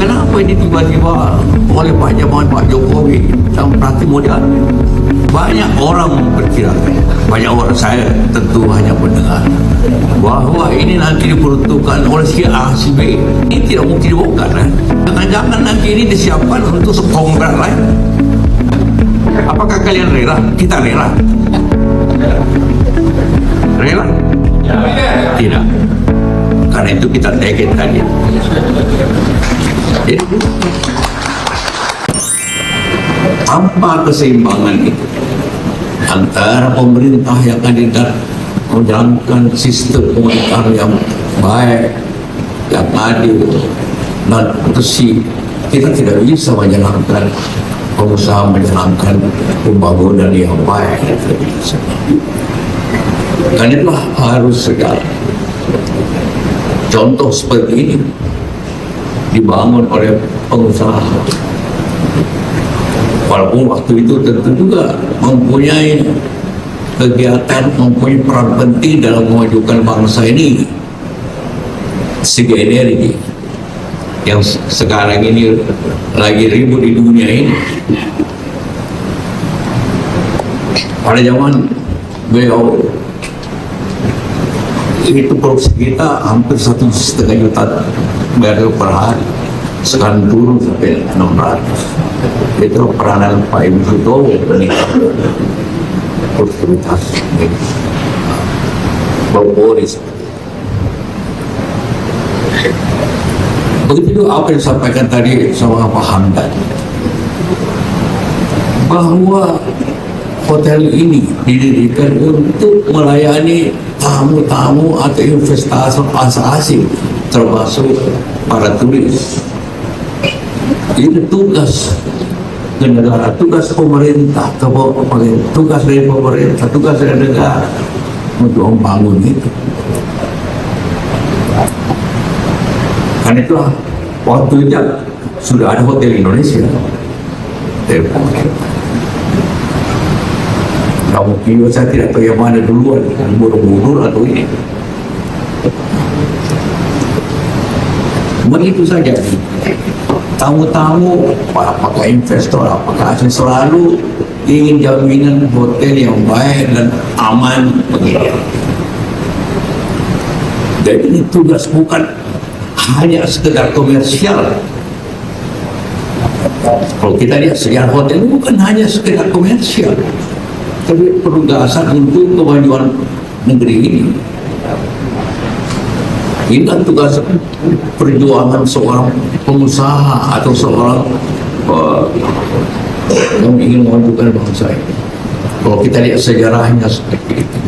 kenapa ini tiba-tiba oleh Pak Jokowi dan Prati Modal? Banyak orang memperkirakan, banyak orang, saya tentu hanya mendengar bahwa ini nanti diperuntukkan oleh si A, si B. Ini tidak mungkin dibongkar. Jangan-jangan nanti ini disiapkan untuk sekongres lain. Apakah kalian rela? Kita rela. Rela? Tidak. Karena itu kita take tadi. Jadi, tanpa keseimbangan itu antara pemerintah yang kandidat menjalankan sistem moneter yang baik, yang adil dan bersih, kita tidak bisa menjalankan pengusaha menjalankan pembangunan yang baik. Dan itulah harus segala contoh seperti ini dibangun oleh pengusaha. Walaupun waktu itu tentu juga mempunyai kegiatan, mempunyai peran penting dalam memajukan bangsa ini. Segi energi yang sekarang ini lagi ribut di dunia ini. Pada zaman beliau itu produksi kita hampir 1,5 juta barrel per hari. Sekarang turun sampai 600. Itu peranan Pak Ibu Sutowo meningkatkan produktivitas Boris. Begitu juga apa yang disampaikan tadi sama Pak Hamdan, bahwa hotel ini didirikan untuk melayani tamu-tamu atau investasi asing, termasuk para turis. Ini tugas negara, tugas pemerintah, tugas dari pemerintah, tugas dari negara untuk membangun itu. Karena itulah waktu itu sudah ada hotel Indonesia. Nah, mungkin saya tidak tahu yang mana duluan, Borobudur atau ini. Begitu saja. Tamu-tamu, apakah investor, apakah asing, selalu ingin jaminan hotel yang baik dan aman begitu. Jadi ini tugas bukan hanya sekedar komersial. Kalau kita lihat sejarah hotel ini bukan hanya sekedar komersial, tapi penugasan untuk kemajuan negeri ini. Ini kan tugas perjuangan seorang pengusaha atau seorang yang ingin memajukan bangsa ini. Kalau kita lihat sejarahnya seperti itu.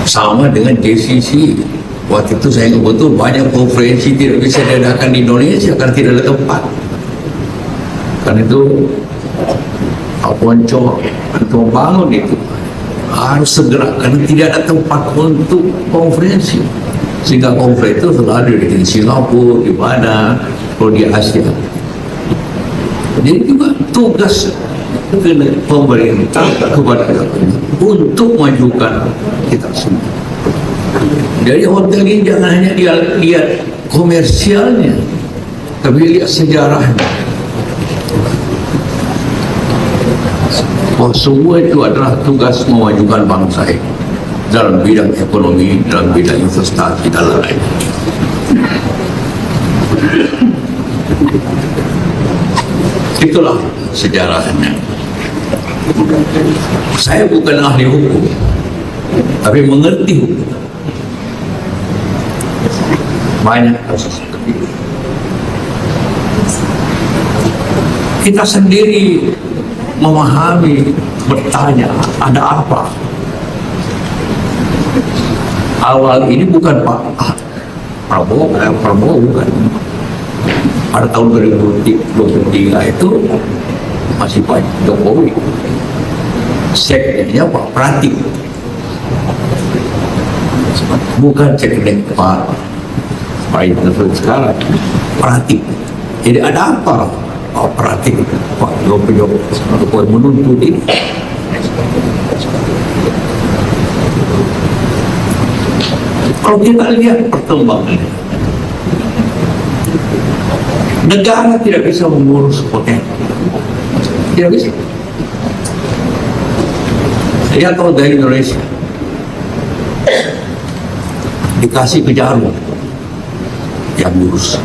Sama dengan JCC. Waktu itu saya ingat betul banyak konferensi tidak bisa diadakan di Indonesia karena tidak ada tempat. Karena itu Ponco untuk membangun itu harus segera, karena tidak ada tempat untuk konferensi, sehingga konferensi itu selalu di Singapura, di mana, kalau di Asia. Jadi juga tugas pemerintah kepada untuk majukan kita semua. Jadi hotel ini jangan hanya lihat komersialnya, tapi lihat sejarahnya. Bahwa semua itu adalah tugas memajukan bangsa ini dalam bidang ekonomi, dalam bidang investasi dan lain-lain. Itulah sejarahnya. Saya bukan ahli hukum, tapi mengerti hukum. Banyak kasus seperti itu. Kita sendiri memahami, bertanya, ada apa? Awal ini bukan Pak Prabowo bukan. Pada tahun 2023 itu masih Pak Jokowi. Sekjennya Pak Prati. Bukan sekjen Pak Jokowi sekarang, Prati. Jadi ada apa? Operatif Pak Jokowi menuntut ini. Kalau kita lihat perkembangan, negara tidak bisa mengurus hotel, tidak bisa. Saya tahu dari Indonesia dikasih ke Jarum yang ngurus,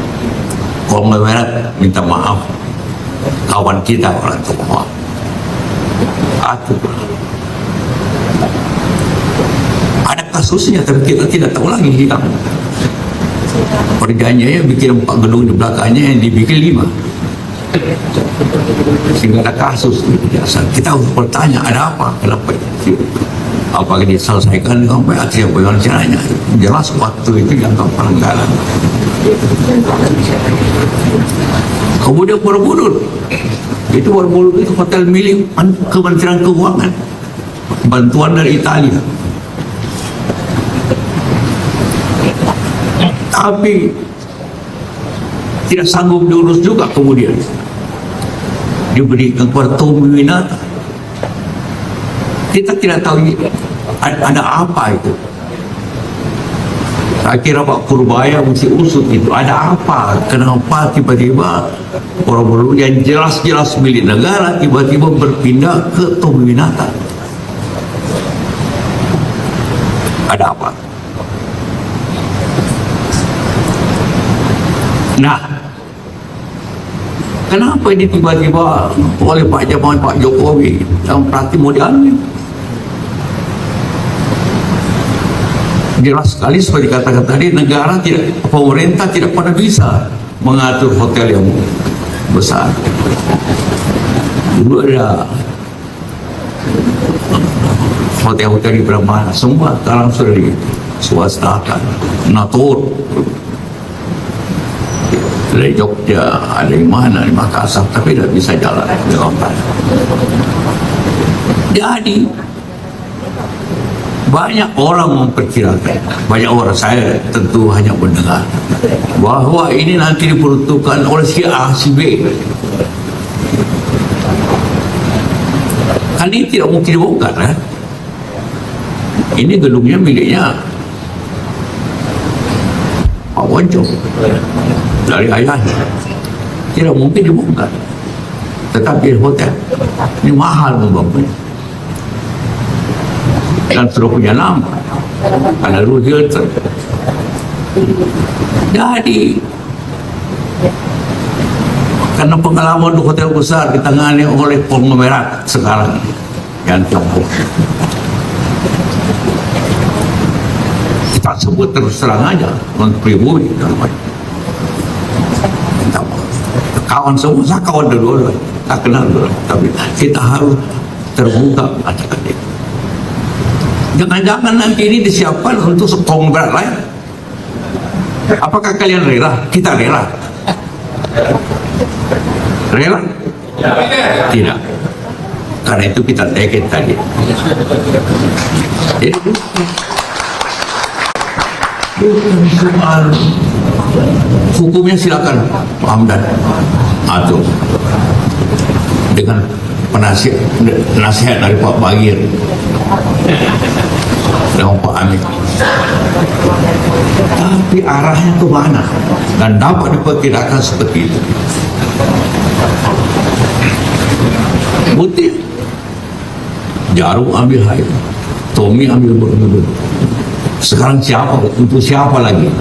konglomerat minta maaf, kawan kita orang tua atur. Ada kasusnya tapi kita tidak tahu lagi hilang. Perjanjiannya bikin 4 gedung di belakangnya yang dibikin 5, sehingga ada kasus biasa. Kita harus bertanya ada apa, kenapa itu, apakah diselesaikan sampai akhirnya bagaimana caranya. Jelas waktu itu dianggap pelanggaran. Kemudian Borobudur itu hotel milik Kementerian Keuangan, bantuan dari Italia. Tapi tidak sanggup diurus juga, kemudian diberikan kepada Tommy Winata. Kita tidak tahu ada apa itu. Saya kira Pak Purbaya mesti usut itu, ada apa, kenapa tiba-tiba Borobudur yang jelas-jelas milik negara tiba-tiba berpindah ke Tommy Winata. Ada apa? Nah, kenapa ini tiba-tiba oleh Pak Jokowi yang berarti mau diambil? Jelas sekali seperti kata-kata tadi, negara tidak, pemerintah tidak pernah bisa mengatur hotel yang besar. Dulu ada hotel-hotel di mana semua sekarang sudah diswastakan. Natur dari Jogja, ada di mana, di Makassar, tapi tidak bisa jalan di Lombok. Jadi banyak orang memperkirakan, banyak orang, saya tentu hanya mendengar, bahwa ini nanti diperuntukkan oleh si A, si B. Kan ini tidak mungkin dibongkar, kan? Ini gedungnya miliknya Pak Wonco dari ayahnya, tidak mungkin dibongkar. Tetapi hotel ini mahal membangunnya dan sudah punya nama karena dulu Hilton. Jadi karena pengalaman hotel besar ditangani oleh konglomerat sekarang yang Tiongkok, kita sebut terus terang aja non-pribumi, kawan semua, saya kawan dulu, tak kenal dulu, tapi kita harus terbuka akan itu. Jangan-jangan nanti ini disiapkan untuk konglomerat lain. Apakah kalian rela? Kita rela. Rela? Tidak. Karena itu kita take it tadi. Jadi bukan soal hukumnya, silakan Pak Hamdan atur dengan nasihat dari Pak Bagir dengan Pak Amin. Tapi arahnya ke mana dan dapat diperkirakan seperti itu. Bukti Jarum ambil Haid, Tommy ambil Borobudur. Sekarang siapa? Untuk siapa lagi?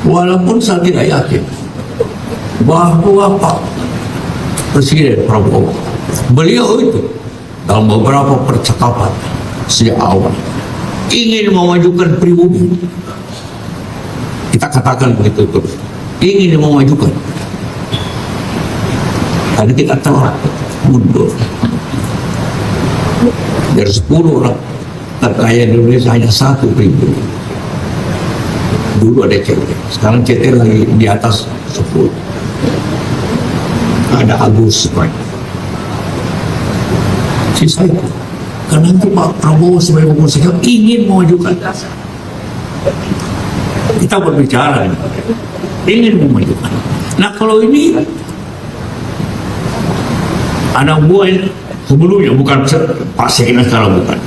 Walaupun saya tidak yakin bahwa Pak Presiden Prabowo, beliau itu dalam beberapa percakapan sejak awal ingin memajukan pribumi. Kita katakan begitu terus, ingin memajukan. Karena kita telah mundur dari 10 orang terkaya di Indonesia hanya 1 pribumi. Dulu ada CT, sekarang CT lagi di atas 10. Ada Agus, sisa itu. Karena nanti Pak Prabowo sebagai pengusaha ingin memajukan. Kita berbicara ingin memajukan. Nah kalau ini anak buah Sebelumnya bukan Pak Sekina sekarang bukan.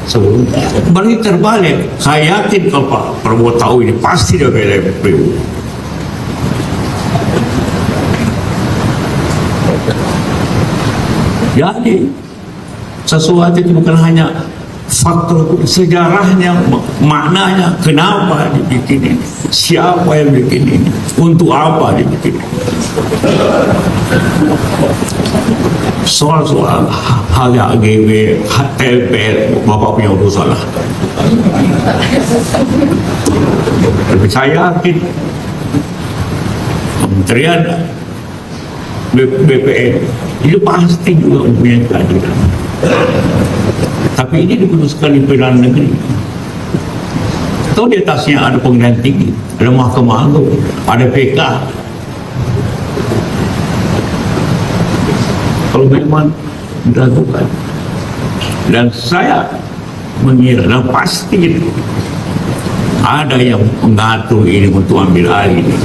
Sebelumnya. Balik terbalik. Saya yakin kalau Pak Prabowo tahu ini pasti dia bela PU. Jadi sesuatu itu bukan hanya faktor sejarahnya, maknanya, kenapa dibikin ini, siapa yang bikin ini, untuk apa dibikin ini. Soal-soal HGB, LPR, Bapak punya urusan lah. Tapi saya yakin Kementerian BPN itu pasti juga mempunyai keadilan. Tapi ini diputuskan di pengadilan negeri. Atau di atasnya ada pengadilan tinggi, ada Mahkamah Agung, ada PK. Kalau memang diragukan, dan saya mengira dan pasti ada yang mengatur ini untuk ambil alih ini.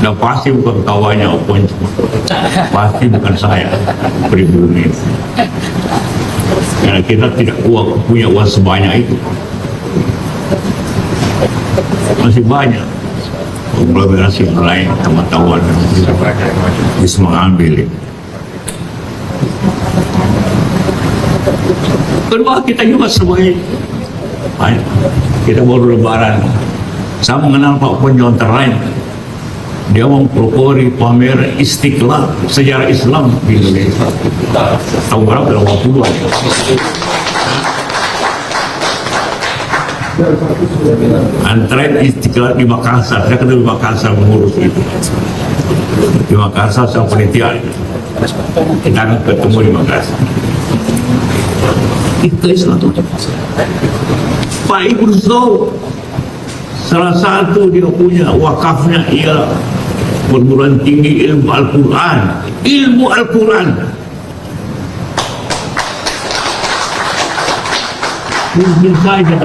Dan pasti bukan kawannya Opon, pasti bukan saya pribumi. Karena kita tidak punya uang sebanyak itu, masih banyak kolaborasi yang lain, teman-teman bisa mengambil. Kedua, kita juga sebagai kita baru lebaran, saya mengenal Pak Ponjon terlain. Dia mempelopori pamer Istiqlal sejarah Islam di Indonesia tahun berapa? 80-an. Antara Istiqlal di Makassar, saya ketemu di Makassar mengurus itu. Di Makassar saya penelitian, kita akan ketemu di Makassar. Itu Islam. Pak Ibnu Zau, salah satu dia punya wakafnya ialah perguruan tinggi ilmu Al-Quran. Ilmu Al-Quran. Mungkin saja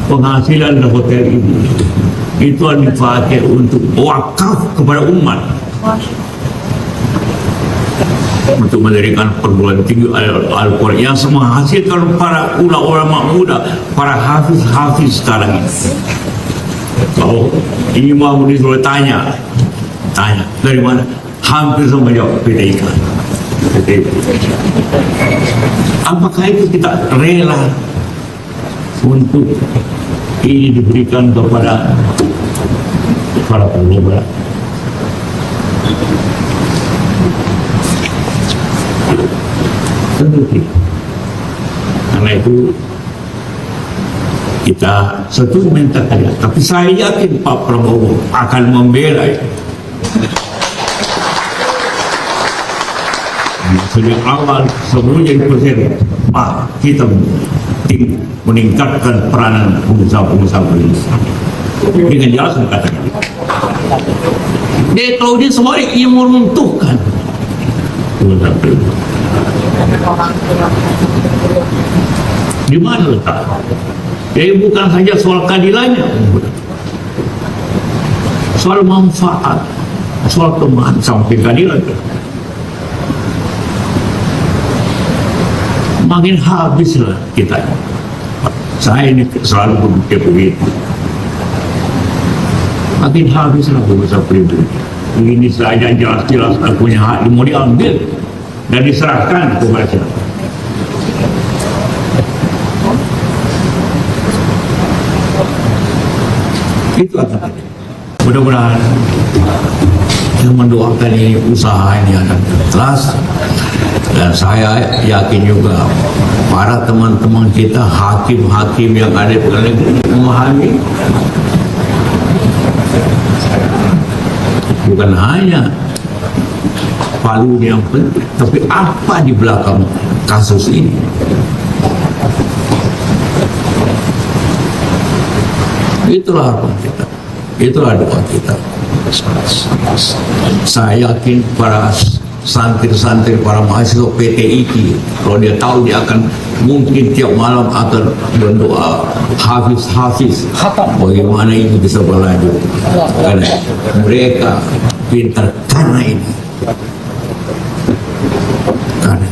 penghasilan dari hotel ini itu dipakai untuk wakaf kepada umat, untuk mendirikan perguruan tinggi Al-Quran yang menghasilkan para ulama muda, para hafiz sekarang ini. Kalau ini mau disuruh tanya dari mana, hampir semua jawab PT IKA. Apakah itu kita rela untuk ini diberikan kepada para pengobra? Tentu tidak. Karena itu kita setuju minta kaya, tapi saya yakin Pak Prabowo akan membela itu. Sejak awal sebelum jadi presiden, Pak, kita meningkatkan peranan pengusaha-pengusaha Indonesia. Dengan jelas dikatakan. Dia kalau dia semua ingin meruntuhkan pengusaha Indonesia. Di mana letak? Jadi bukan saja soal keadilannya, soal manfaat, soal kemahan sampai keadilan. Makin habislah kita. Saya ini selalu berpikir begitu. Makin habislah pengusaha pribadi. Ini saja jelas-jelas punya hak, mau diambil dan diserahkan kepada siapa. Itu akan mudah-mudahan yang mendoakan ini usaha ini akan ikhlas, dan saya yakin juga para teman-teman kita hakim-hakim yang ada di pengadilan memahami bukan hanya palu yang penting, tapi apa di belakang kasus ini. Itulah harapan kita, itulah doa kita. Saya yakin para santri-santri, para mahasiswa PTIK, kalau dia tahu dia akan mungkin tiap malam akan berdoa hafiz bagaimana itu bisa berlanjut, karena mereka pintar karena ini. Karena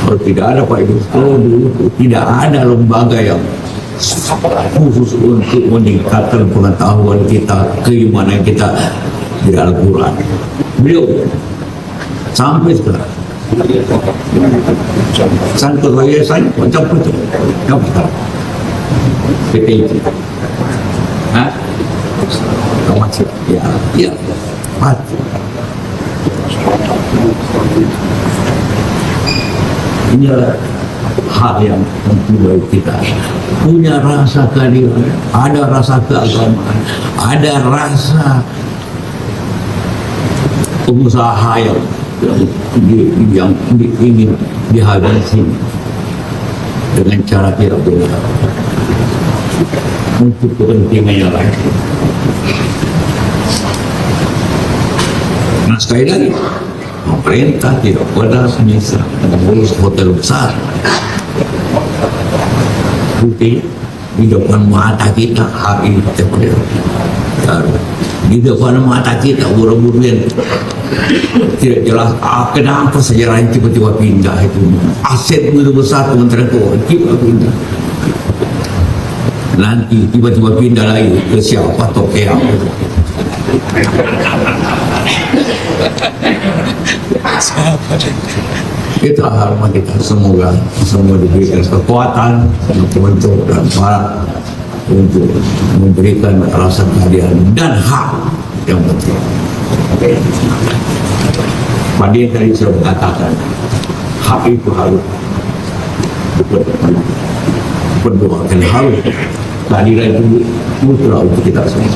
kalau tidak ada Pak Ibu, kalau dulu tidak ada lembaga yang khusus untuk meningkatkan pengetahuan kita, keimanan kita di Al-Quran. Beliau sampai sekarang sampai saya macam itu PTI. Hah? Masih ya pasti. Inilah hal yang penting bagi kita, punya rasa keadilan, ada rasa keagamaan, ada rasa pengusaha yang ingin dihabisi dengan cara tidak benar untuk kepentingan yang lain. Nah, sekali lagi, pemerintah tidak pernah bisa mengurus hotel besar putih di depan mata kita hari di depan mata kita buru-buruan tidak jelas kenapa sejarahnya tiba-tiba pindah itu aset begitu besar Kementerian Keuangan tiba-tiba pindah, nanti tiba-tiba pindah lagi ke siapa toke apa itu harapan kita, semoga semua diberikan kekuatan untuk dan para untuk memberikan rasa keadilan dan hak yang penting. Padahal tadi saya mengatakan hak itu harus berdoakan, harus keadilan itu mutlak untuk kita semua.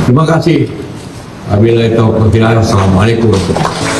Terima kasih. Wabillahi taufiq wal hidayah. Assalamualaikum warahmatullahi wabarakatuh.